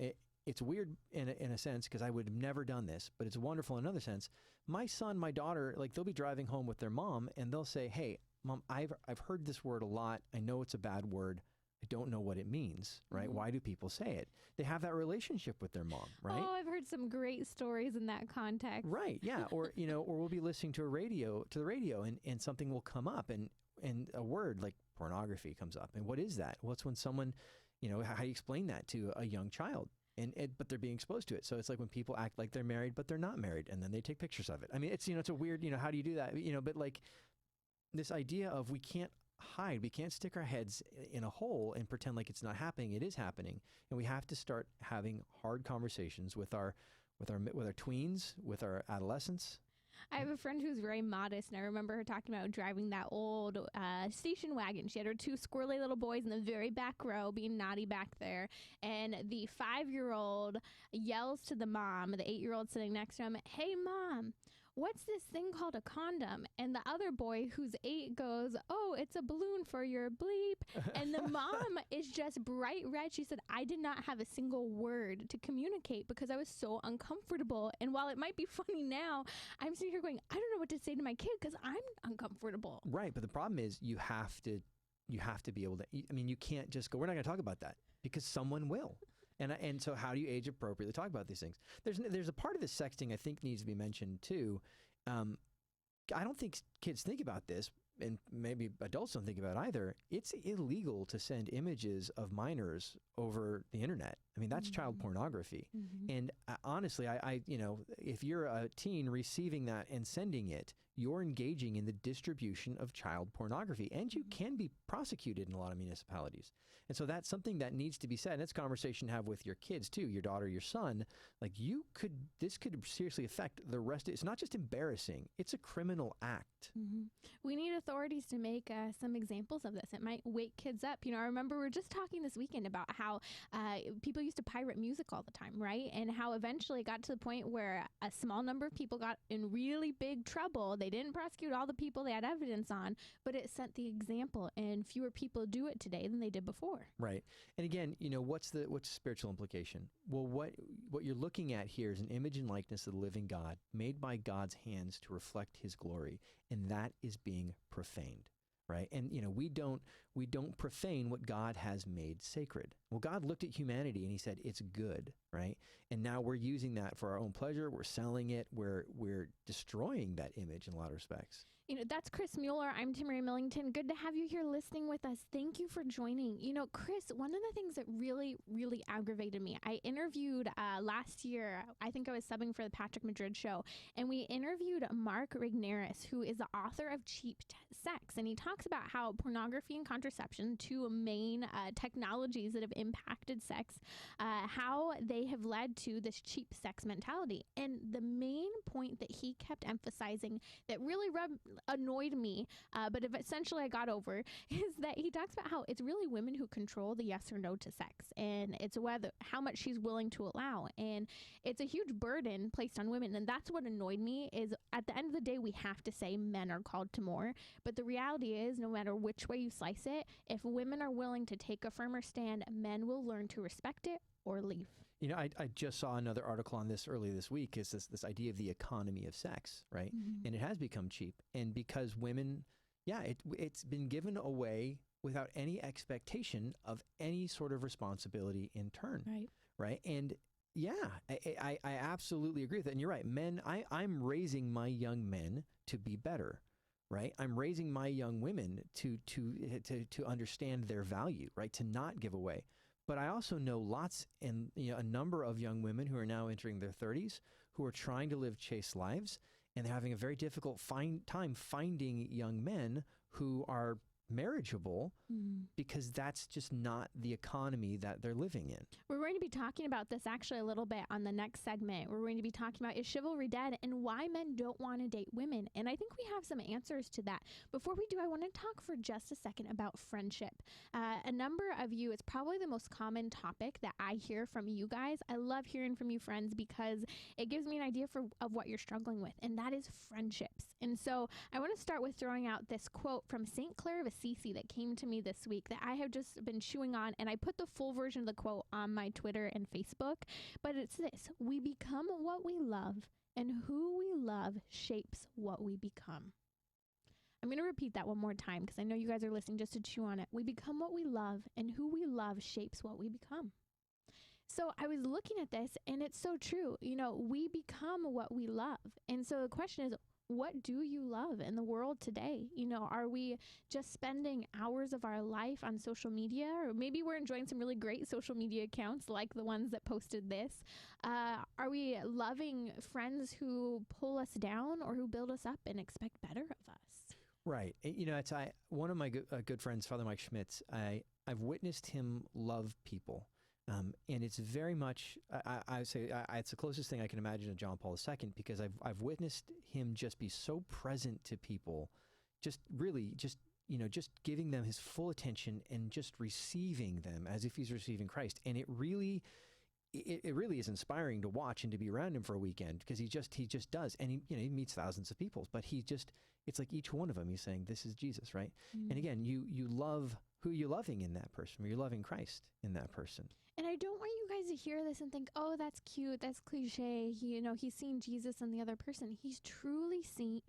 It's weird in a sense, because I would have never done this, but it's wonderful in another sense. My son, my daughter, like, they'll be driving home with their mom and they'll say, "Hey, Mom, I've heard this word a lot. I know it's a bad word. I don't know what it means," right? Mm-hmm. Why do people say it? They have that relationship with their mom, right? Oh, I've heard some great stories in that context. Right, yeah. Or, you know, or we'll be listening to the radio and something will come up and a word like pornography comes up. And what is that? Well, it's when someone, you know, how do you explain that to a young child? But they're being exposed to it. So it's like when people act like they're married, but they're not married, and then they take pictures of it. I mean, it's, you know, it's a weird, you know, how do you do that? You know, but like this idea of we can't hide, we can't stick our heads in a hole and pretend like it's not happening. It is happening. And we have to start having hard conversations with our tweens, with our adolescents. I have a friend who's very modest, and I remember her talking about driving that old station wagon. She had her two squirrely little boys in the very back row being naughty back there, and the 5-year-old yells to the mom, the 8-year-old sitting next to him, "Hey, Mom, what's this thing called a condom?" And the other boy, who's 8, goes, "Oh, it's a balloon for your bleep." And the mom is just bright red. She said, "I did not have a single word to communicate because I was so uncomfortable." And while it might be funny now, I'm sitting here going, I don't know what to say to my kid because I'm uncomfortable. Right. But the problem is you have to be able to, I mean, you can't just go, "We're not going to talk about that," because someone will. And so how do you age appropriately talk about these things? There's a part of the sexting I think needs to be mentioned too. I don't think kids think about this, and maybe adults don't think about it either. It's illegal to send images of minors over the internet. I mean, that's child pornography. And honestly, I you know, if you're a teen receiving that and sending it, you're engaging in the distribution of child pornography, and you can be prosecuted in a lot of municipalities. And so that's something that needs to be said. And it's a conversation to have with your kids too, your daughter, your son. Like, this could seriously affect the rest. It's not just embarrassing, it's a criminal act. We need authorities to make some examples of this. It might wake kids up. You know, I remember we were just talking this weekend about how people used to pirate music all the time, right? And how eventually it got to the point where a small number of people got in really big trouble. They didn't prosecute all the people they had evidence on, but it set the example, and fewer people do it today than they did before. Right. And again, you know, what's the spiritual implication? Well, what you're looking at here is an image and likeness of the living God, made by God's hands to reflect his glory, and that is being profaned. Right. And, you know, we don't profane what God has made sacred. Well, God looked at humanity and he said, it's good. Right. And now we're using that for our own pleasure. We're selling it. We're destroying that image in a lot of respects. You know, that's Chris Mueller. I'm Timmerie Millington. Good to have you here listening with us. Thank you for joining. You know, Chris, one of the things that really, really aggravated me, I interviewed last year, I think I was subbing for the Patrick Madrid show, and we interviewed Mark Rigneris, who is the author of Cheap Sex. And he talks about how pornography and contraception, two main technologies that have impacted sex, how they have led to this cheap sex mentality. And the main point that he kept emphasizing that really annoyed me, but essentially I got over, is that he talks about how it's really women who control the yes or no to sex, and it's how much she's willing to allow, and it's a huge burden placed on women. And that's what annoyed me, is at the end of the day we have to say men are called to more, but the reality is, no matter which way you slice it, if women are willing to take a firmer stand, men will learn to respect it or leave. You know, I just saw another article on this earlier this week, is this idea of the economy of sex, right? And it has become cheap. And because women, it's been given away without any expectation of any sort of responsibility in turn. Right. And I absolutely agree with that. And you're right, men, I'm raising my young men to be better. Right. I'm raising my young women to understand their value, right? To not give away. But I also know lots and a number of young women who are now entering their 30s who are trying to live chaste lives, and they're having a very difficult time finding young men who are marriageable because that's just not the economy that they're living in. We're going to be talking about this actually a little bit on the next segment. We're going to be talking about, is chivalry dead, and why men don't want to date women. And I think we have some answers to that. Before we do, I want to talk for just a second about friendship. A number of you, it's probably the most common topic that I hear from you guys. I love hearing from you friends because it gives me an idea of what you're struggling with, and that is friendships. And so I want to start with throwing out this quote from St. Clair of Assisi that came to me this week that I have just been chewing on, and I put the full version of the quote on my Twitter and Facebook, but it's this: we become what we love, and who we love shapes what we become. I'm going to repeat that one more time because I know you guys are listening just to chew on it. We become what we love, and who we love shapes what we become. So I was looking at this, and it's so true. We become what we love. And so the question is, what do you love in the world today? Are we just spending hours of our life on social media? Or maybe we're enjoying some really great social media accounts like the ones that posted this. Are we loving friends who pull us down or who build us up and expect better of us? Right. It's one of my good friends, Father Mike Schmitz, I've witnessed him love people. And it's very much, I would say, it's the closest thing I can imagine to John Paul II, because I've witnessed him just be so present to people, just giving them his full attention and just receiving them as if he's receiving Christ. And it really is inspiring to watch and to be around him for a weekend, because he just does. And he meets thousands of people, but it's like each one of them, he's saying, this is Jesus, right? And again, you love who you're loving in that person, or you're loving Christ in that person. And I don't want you guys to hear this and think, oh, that's cute, that's cliche. He's seeing Jesus in the other person. He's truly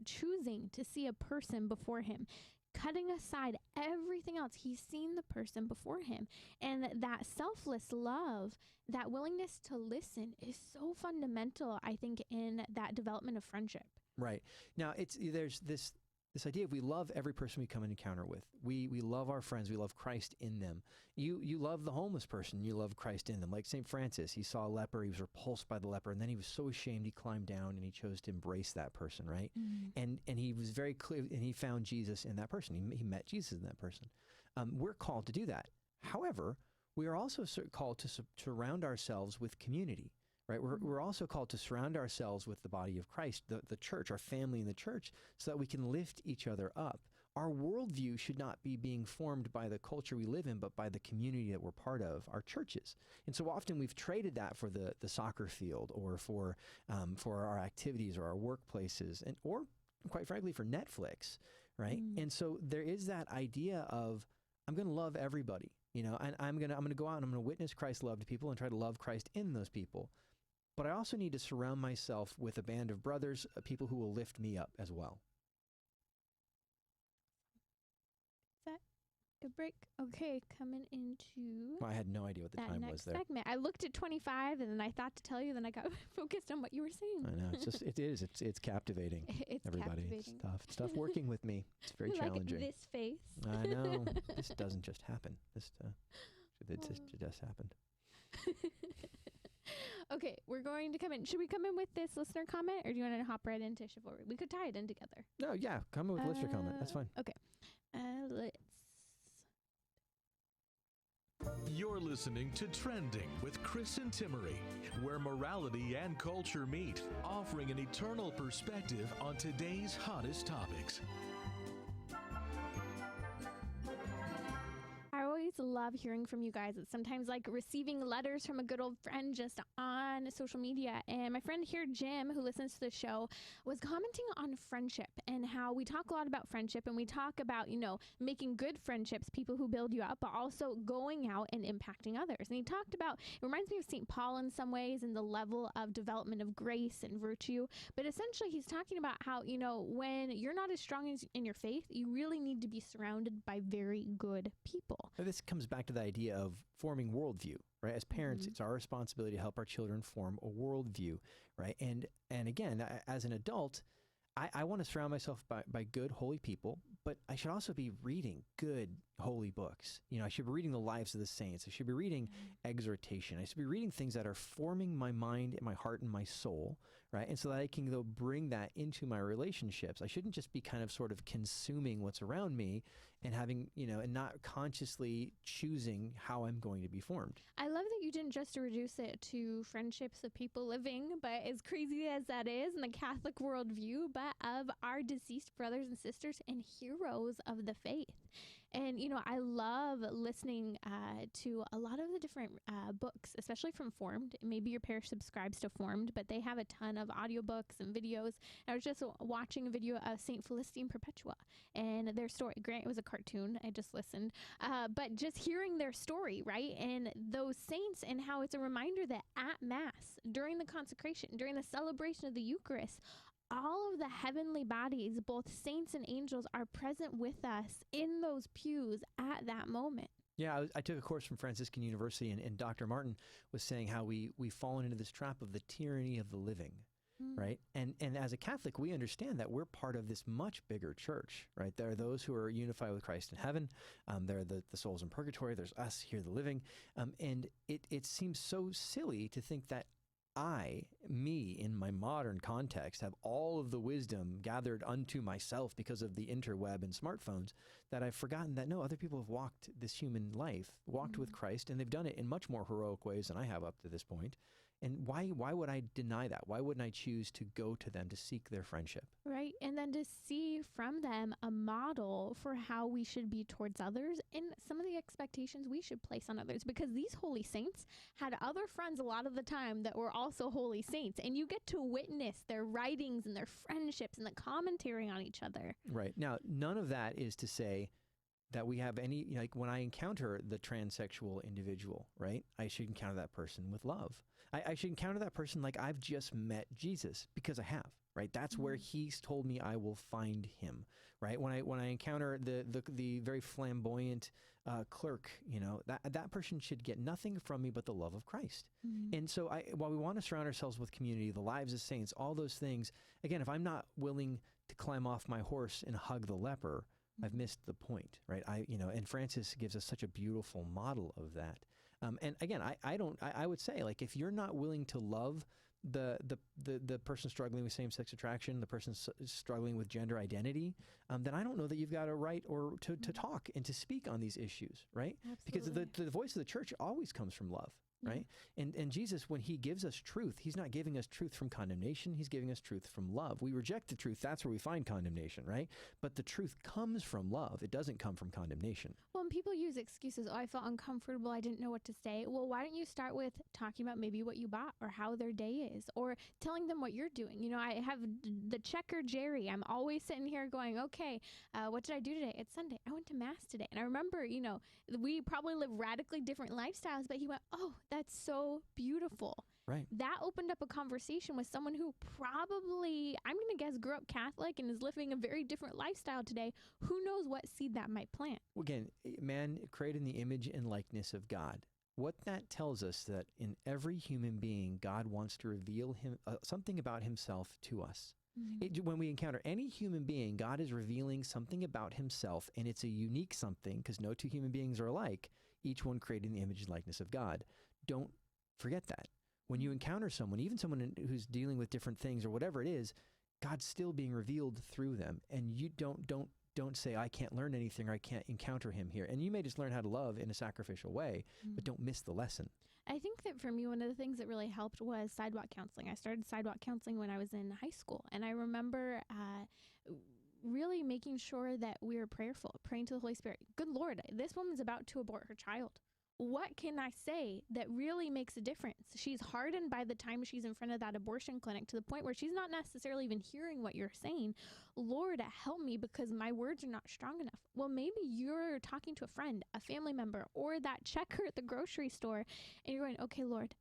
choosing to see a person before him, cutting aside everything else. He's seen the person before him. And that selfless love, that willingness to listen is so fundamental, I think, in that development of friendship. Right. Now, there's this idea of we love every person we come in encounter with. We love our friends. We love Christ in them. You love the homeless person. You love Christ in them. Like St. Francis, he saw a leper. He was repulsed by the leper. And then he was so ashamed, he climbed down and he chose to embrace that person, right? And he was very clear, and he found Jesus in that person. He met Jesus in that person. We're called to do that. However, we are also called to surround ourselves with community. Right? We're also called to surround ourselves with the body of Christ, the church, our family in the church, so that we can lift each other up. Our worldview should not be being formed by the culture we live in, but by the community that we're part of, our churches. And so often we've traded that for the soccer field, or for our activities or our workplaces, or quite frankly for Netflix, right? And so there is that idea of, I'm going to love everybody, and I'm going to go out and I'm going to witness Christ's love to people and try to love Christ in those people. But I also need to surround myself with a band of brothers, people who will lift me up as well. Is that a break? Okay, coming into... Well, I had no idea what the time was there. Segment. I looked at 25, and then I thought to tell you, then I got focused on what you were saying. I know. It's captivating. It's everybody. Captivating. It's tough working with me. It's very challenging. Like this face. I know. This doesn't just happen. It just happened. Okay, we're going to come in. Should we come in with this listener comment, or do you want to hop right into chivalry? We could tie it in together. No, yeah, come in with listener comment. That's fine. Okay. Let's. You're listening to Trending with Chris and Timmerie, where morality and culture meet, offering an eternal perspective on today's hottest topics. I always love hearing from you guys. It's sometimes like receiving letters from a good old friend just on social media. And my friend here, Jim, who listens to the show, was commenting on friendship and how we talk a lot about friendship, and we talk about, making good friendships, people who build you up, but also going out and impacting others. And he talked about, it reminds me of St. Paul in some ways, and the level of development of grace and virtue. But essentially he's talking about how, when you're not as strong as in your faith, you really need to be surrounded by very good people. This comes back to the idea of forming worldview, right? As parents, it's our responsibility to help our children form a worldview, right? And again, as an adult, I want to surround myself by good, holy people, but I should also be reading good, holy books. I should be reading the lives of the saints. I should be reading exhortation. I should be reading things that are forming my mind and my heart and my soul, right? And so that I can go bring that into my relationships. I shouldn't just be kind of sort of consuming what's around me and having, and not consciously choosing how I'm going to be formed. I love that you didn't just reduce it to friendships of people living, but as crazy as that is in the Catholic worldview, but of our deceased brothers and sisters and heroes of the faith. And, I love listening to a lot of the different books, especially from Formed. Maybe your parish subscribes to Formed, but they have a ton of audiobooks and videos. I was just watching a video of St. Felicity Perpetua and their story. Grant, it was a cartoon. I just listened. But just hearing their story, right? And those saints and how it's a reminder that at Mass, during the consecration, during the celebration of the Eucharist, all of the heavenly bodies, both saints and angels, are present with us in those pews at that moment. Yeah, I took a course from Franciscan University, and Dr. Martin was saying how we've fallen into this trap of the tyranny of the living, right? And as a Catholic, we understand that we're part of this much bigger church, right? There are those who are unified with Christ in heaven. There are the souls in purgatory. There's us here, the living. And it seems so silly to think that me, in my modern context, have all of the wisdom gathered unto myself because of the interweb and smartphones, that I've forgotten that, no, other people have walked this human life, walked with Christ, and they've done it in much more heroic ways than I have up to this point. And why would I deny that? Why wouldn't I choose to go to them to seek their friendship? Right. And then to see from them a model for how we should be towards others and some of the expectations we should place on others, because these holy saints had other friends a lot of the time that were also holy saints, and you get to witness their writings and their friendships and the commentary on each other. Right. Now, none of that is to say that we have any, like when I encounter the transsexual individual, right, I should encounter that person with love. I should encounter that person like I've just met Jesus, because I have, right? That's where he's told me I will find him, right? When I encounter the very flamboyant clerk, that person should get nothing from me but the love of Christ. And so while we want to surround ourselves with community, the lives of saints, all those things, again, if I'm not willing to climb off my horse and hug the leper, I've missed the point, right? And Francis gives us such a beautiful model of that. And again, I would say, like, if you're not willing to love the person struggling with same-sex attraction, the person struggling with gender identity, then I don't know that you've got a right or to talk and to speak on these issues, right? Absolutely. Because the voice of the church always comes from love. Right? And Jesus, when he gives us truth, he's not giving us truth from condemnation. He's giving us truth from love. We reject the truth. That's where we find condemnation, right? But the truth comes from love. It doesn't come from condemnation. Well, and people use excuses. Oh, I felt uncomfortable. I didn't know what to say. Well, why don't you start with talking about maybe what you bought or how their day is, or telling them what you're doing? I have the checker Jerry. I'm always sitting here going, okay, what did I do today? It's Sunday. I went to Mass today. And I remember, we probably live radically different lifestyles, but he went, oh, that's so beautiful. Right. That opened up a conversation with someone who probably, I'm going to guess, grew up Catholic and is living a very different lifestyle today. Who knows what seed that might plant? Well, again, man created in the image and likeness of God. What that tells us that in every human being, God wants to reveal something about himself to us. When we encounter any human being, God is revealing something about himself, and it's a unique something, because no two human beings are alike, each one created in the image and likeness of God. Don't forget that. When you encounter someone, even someone who's dealing with different things or whatever it is, God's still being revealed through them. And you don't say, I can't learn anything, or I can't encounter him here. And you may just learn how to love in a sacrificial way, but don't miss the lesson. I think that for me, one of the things that really helped was sidewalk counseling. I started sidewalk counseling when I was in high school. And I remember really making sure that we were prayerful, praying to the Holy Spirit. Good Lord, this woman's about to abort her child. What can I say that really makes a difference? She's hardened by the time she's in front of that abortion clinic, to the point where she's not necessarily even hearing what you're saying. Lord, help me, because my words are not strong enough. Well, maybe you're talking to a friend, a family member, or that checker at the grocery store, and you're going, okay, Lord,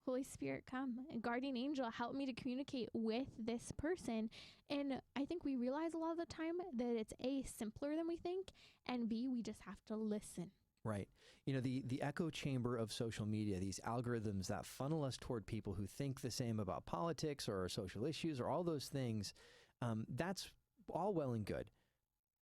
Holy Spirit, come. And guardian angel, help me to communicate with this person. And I think we realize a lot of the time that it's A, simpler than we think, and B, we just have to listen. Right. The echo chamber of social media, these algorithms that funnel us toward people who think the same about politics or social issues or all those things, That's all well and good,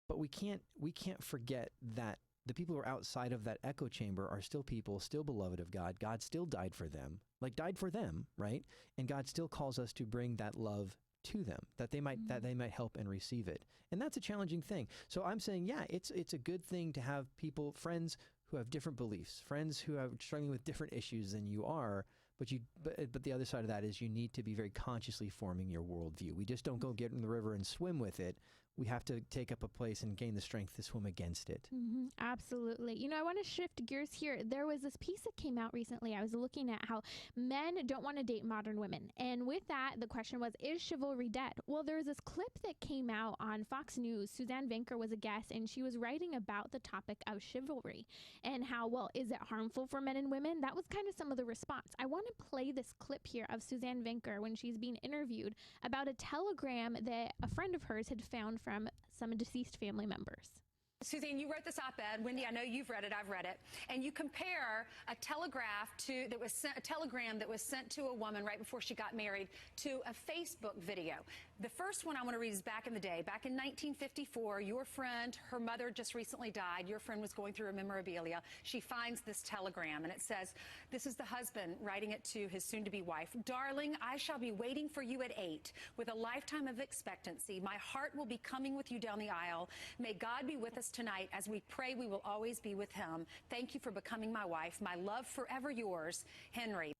but we can't forget that the people who are outside of that echo chamber are still people, still beloved of God. God still died for them, right? And God still calls us to bring that love to them, that they might help and receive it. And that's a challenging thing. So I'm saying, yeah, it's a good thing to have friends who have different beliefs, friends who are struggling with different issues than you are. But the other side of that is you need to be very consciously forming your worldview. We just don't go get in the river and swim with it. We have to take up a place and gain the strength to swim against it. Mm-hmm, absolutely. I want to shift gears here. There was this piece that came out recently. I was looking at how men don't want to date modern women. And with that, the question was, is chivalry dead? Well, there was this clip that came out on Fox News. Suzanne Vanker was a guest, and she was writing about the topic of chivalry and how, well, is it harmful for men and women? That was kind of some of the response. I want to play this clip here of Suzanne Vanker when she's being interviewed about a telegram that a friend of hers had found from some deceased family members. Suzanne, you wrote this op-ed. Wendy, I know you've read it. I've read it. And you compare a telegram that was sent to a woman right before she got married to a Facebook video. The first one I want to read is back in the day. Back in 1954, your friend, her mother just recently died. Your friend was going through a memorabilia. She finds this telegram, and it says, this is the husband writing it to his soon-to-be wife. Darling, I shall be waiting for you at 8 with a lifetime of expectancy. My heart will be coming with you down the aisle. May God be with us tonight as we pray we will always be with him. Thank you for becoming my wife. My love forever yours, Henry.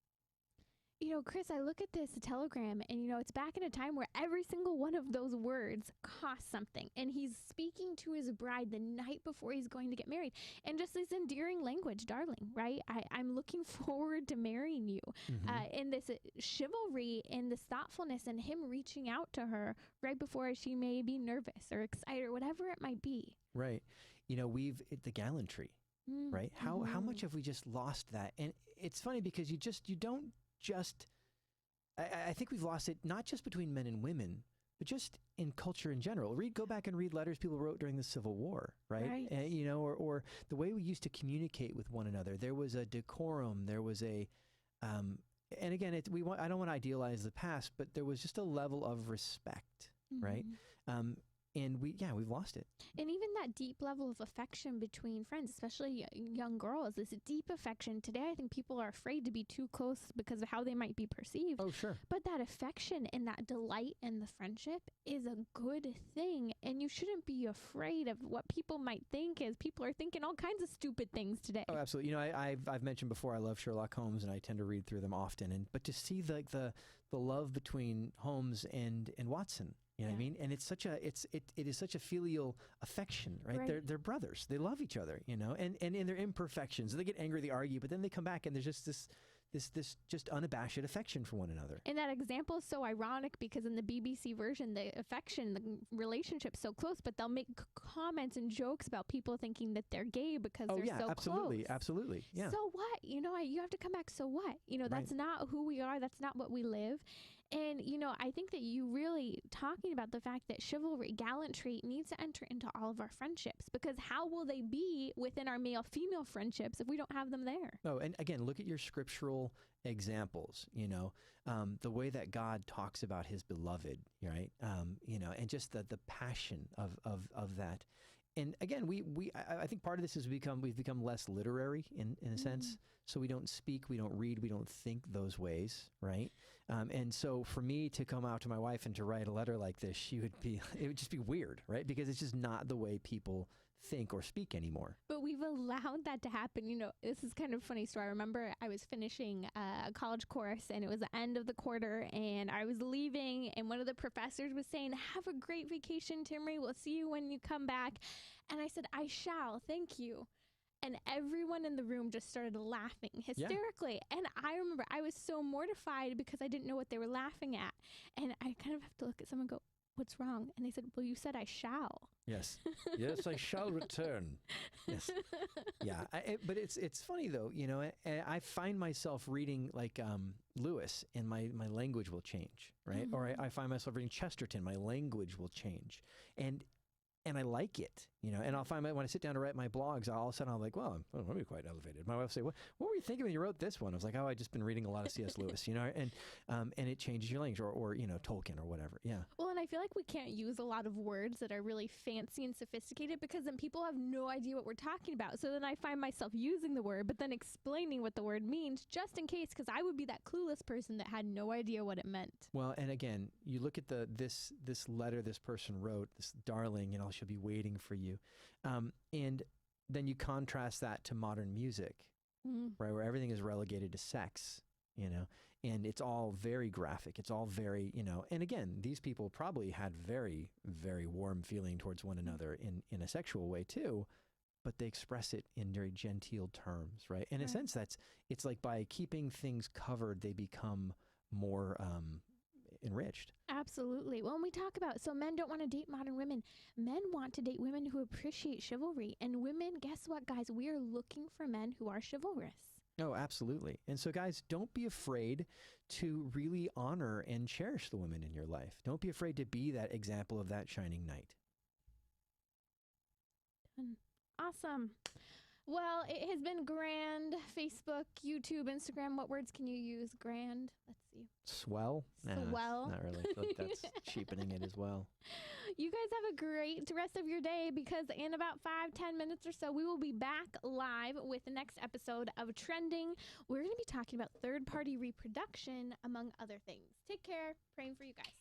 Chris, I look at this telegram and, it's back in a time where every single one of those words cost something. And he's speaking to his bride the night before he's going to get married. And just this endearing language, darling, right? I'm looking forward to marrying you. And this chivalry and this thoughtfulness and him reaching out to her right before she may be nervous or excited or whatever it might be. Right. The gallantry, right? How much have we just lost that? And it's funny because I think we've lost it not just between men and women, but just in culture in general. Go back and read letters people wrote during the Civil War, right? And, or the way we used to communicate with one another. There was a decorum. There was a, and again, I don't want to idealize the past, but there was just a level of respect, right? And we've lost it. And even that deep level of affection between friends, especially young girls, this deep affection. Today, I think people are afraid to be too close because of how they might be perceived. Oh, sure. But that affection and that delight in the friendship is a good thing. And you shouldn't be afraid of what people might think, as people are thinking all kinds of stupid things today. Oh, absolutely. I've mentioned before, I love Sherlock Holmes, and I tend to read through them often. But to see the love between Holmes and Watson, you know what I mean? And it is such a filial affection, right? They're brothers. They love each other, and in their imperfections, they get angry, they argue, but then they come back and there's just this just unabashed affection for one another. And that example is so ironic because in the BBC version, the affection, the relationship's so close, but they'll make comments and jokes about people thinking that they're gay because they're so absolutely, close. Absolutely. Yeah. So what? You have to come back. So what? That's not who we are. That's not what we live. And, I think that you really talking about the fact that chivalry, gallantry needs to enter into all of our friendships, because how will they be within our male-female friendships if we don't have them there? Oh, and again, look at your scriptural examples, the way that God talks about his beloved, right? And just the passion of that. And again, I think part of this is we've become less literary in a sense. So we don't speak, we don't read, we don't think those ways, right? And so for me to come out to my wife and to write a letter like this, it would just be weird, right? Because it's just not the way people think or speak anymore. But we've allowed that to happen. This is kind of a funny story. I remember I was finishing a college course and it was the end of the quarter and I was leaving and one of the professors was saying, "Have a great vacation, Timmerie. We'll see you when you come back." And I said, "I shall. Thank you." And everyone in the room just started laughing hysterically. Yeah. And I remember I was so mortified because I didn't know what they were laughing at. And I kind of have to look at someone and go, "What's wrong?" And they said, "Well, you said I shall." Yes. Yes, I shall return. Yes. Yeah. But it's funny though, I find myself reading like Lewis and my language will change, right? Or I find myself reading Chesterton, my language will change. And I like it, and I'll find when I sit down to write my blogs, all of a sudden I'm like, well, I'm be quite elevated. My wife will say, what were you thinking when you wrote this one? I was like, I just been reading a lot of C.S. Lewis, and it changes your language or Tolkien or whatever. Yeah. Well, and I feel like we can't use a lot of words that are really fancy and sophisticated because then people have no idea what we're talking about. So then I find myself using the word, but then explaining what the word means just in case, because I would be that clueless person that had no idea what it meant. Well, and again, you look at this letter this person wrote, this darling, she'll be waiting for you. And then you contrast that to modern music, right, where everything is relegated to sex, and it's all very graphic. It's all very, and again, these people probably had very, very warm feeling towards one another in a sexual way too, but they express it in very genteel terms, right? In a sense, it's like by keeping things covered, they become more enriched. Absolutely. Well, when we talk about, so men don't want to date modern women. Men want to date women who appreciate chivalry. And women, guess what, guys? We are looking for men who are chivalrous. Oh, absolutely. And so, guys, don't be afraid to really honor and cherish the women in your life. Don't be afraid to be that example of that shining knight. Awesome. Well, it has been grand. Facebook, YouTube, Instagram. What words can you use? Grand. Let's see. Swell? Swell. Not really. I feel like that's cheapening it as well. You guys have a great rest of your day, because in about 5-10 minutes or so, we will be back live with the next episode of Trending. We're going to be talking about third-party reproduction, among other things. Take care. Praying for you guys.